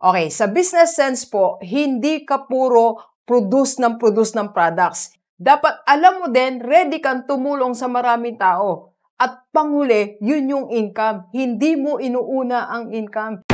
Okay, sa business sense po, hindi ka puro produce ng products. Dapat alam mo din, ready kang tumulong sa maraming tao. At panghuli, yun yung income. Hindi mo inuuna ang income.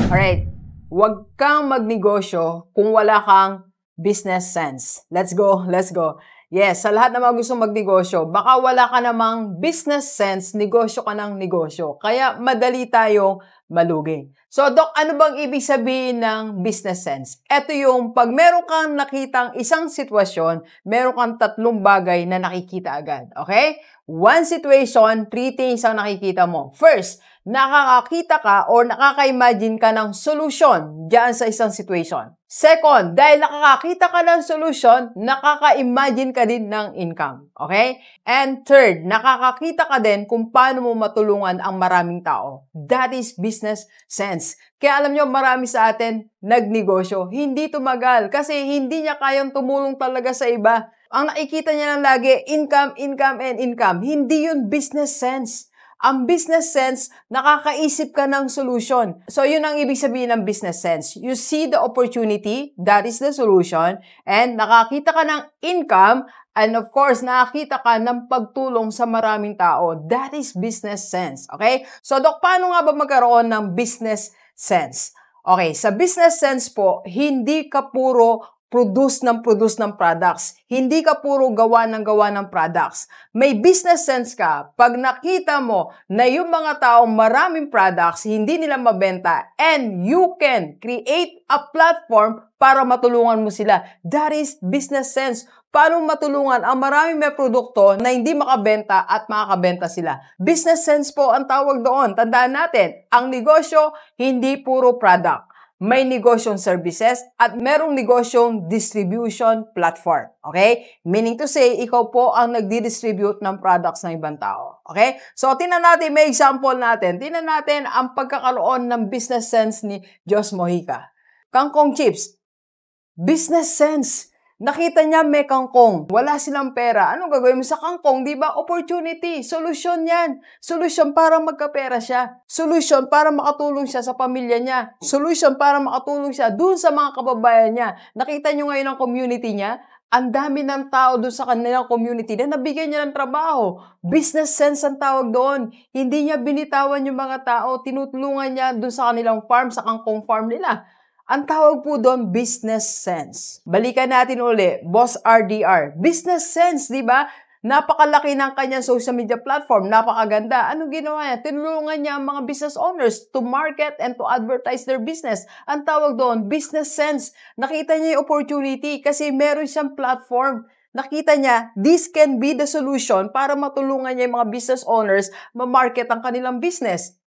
Alright, huwag kang magnegosyo kung wala kang business sense. Let's go, let's go. Yes, sa lahat ng mga gustong magnegosyo, baka wala ka namang business sense, negosyo ka ng negosyo. Kaya madali tayong malugi. So, Doc, ano bang ibig sabihin ng business sense? Ito yung pag meron kang nakitang isang sitwasyon, meron kang tatlong bagay na nakikita agad. Okay? One situation, three things ang nakikita mo. First, nakakakita ka or nakaka-imagine ka ng solution diyan sa isang situation. Second, dahil nakakakita ka ng solution, nakaka-imagine ka din ng income. Okay? And third, nakakakita ka din kung paano mo matulungan ang maraming tao. That is business sense. Kaya alam nyo, marami sa atin nagnegosyo, hindi tumagal kasi hindi niya kayang tumulong talaga sa iba. Ang nakikita niya lang lagi, income, income, and income. Hindi yun business sense. Ang business sense, nakakaisip ka ng solution. So, yun ang ibig sabihin ng business sense. You see the opportunity, that is the solution, and nakakita ka ng income, and of course, nakakita ka ng pagtulong sa maraming tao. That is business sense. Okay? So, Doc, paano nga ba magkaroon ng business sense? Okay, sa business sense po, hindi ka puro produce ng products. Hindi ka puro gawa ng products. May business sense ka pag nakita mo na yung mga taong maraming products, hindi nila mabenta, and you can create a platform para matulungan mo sila. That is business sense. Paano matulungan ang maraming may produkto na hindi makabenta at makakabenta sila? Business sense po ang tawag doon. Tandaan natin, ang negosyo, hindi puro product. May negosyong services at merong negosyong distribution platform. Okay? Meaning to say, ikaw po ang nagdi-distribute ng products ng ibang tao. Okay? So, tingnan natin, may example natin. Tingnan natin ang pagkakaroon ng business sense ni Jos Mojica. Kangkong chips. Business sense. Nakita niya may kangkong. Wala silang pera. Anong gagawin mo sa kangkong? Di ba? Opportunity. Solution yan. Solution para magkapera siya. Solution para makatulong siya sa pamilya niya. Solution para makatulong siya dun sa mga kababayan niya. Nakita niyo ngayon ang community niya? Ang dami ng tao doon sa kanilang community na nabigyan niya ng trabaho. Business sense ang tawag doon. Hindi niya binitawan yung mga tao. Tinutulungan niya doon sa kanilang farm, sa kangkong farm nila. Ang tawag po doon, business sense. Balikan natin uli, Boss RDR. Business sense, di ba? Napakalaki ng kanyang social media platform. Napakaganda. Anong ginawa niya? Tinulungan niya ang mga business owners to market and to advertise their business. Ang tawag doon, business sense. Nakita niya yung opportunity kasi meron siyang platform. Nakita niya, this can be the solution para matulungan niya yung mga business owners ma-market ang kanilang business.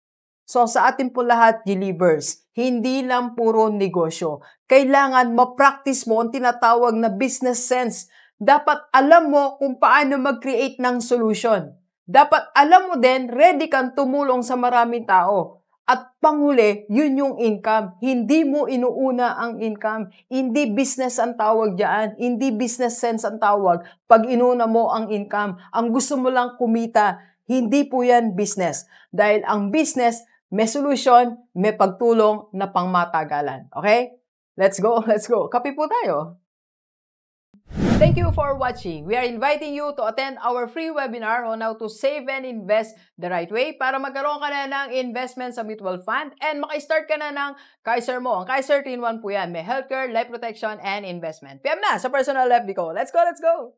So, sa atin po lahat, delivers. Hindi lang puro negosyo. Kailangan ma-practice mo ang tinatawag na business sense. Dapat alam mo kung paano mag-create ng solution. Dapat alam mo din, ready kang tumulong sa maraming tao. At panghuli, yun yung income. Hindi mo inuuna ang income. Hindi business ang tawag dyan. Hindi business sense ang tawag pag inuna mo ang income. Ang gusto mo lang kumita, hindi po yan business. Dahil ang business, may solution, may pagtulong na pangmatagalan. Okay? Let's go, let's go. Kape po tayo. Thank you for watching. We are inviting you to attend our free webinar on how to save and invest the right way para magkaroon ka na ng investment sa mutual fund and maka-start ka na ng Kaiser mo. Ang Kaiser 3-in-1 po yan. May healthcare, life protection, and investment. PM na sa personal FB ko. Let's go, let's go!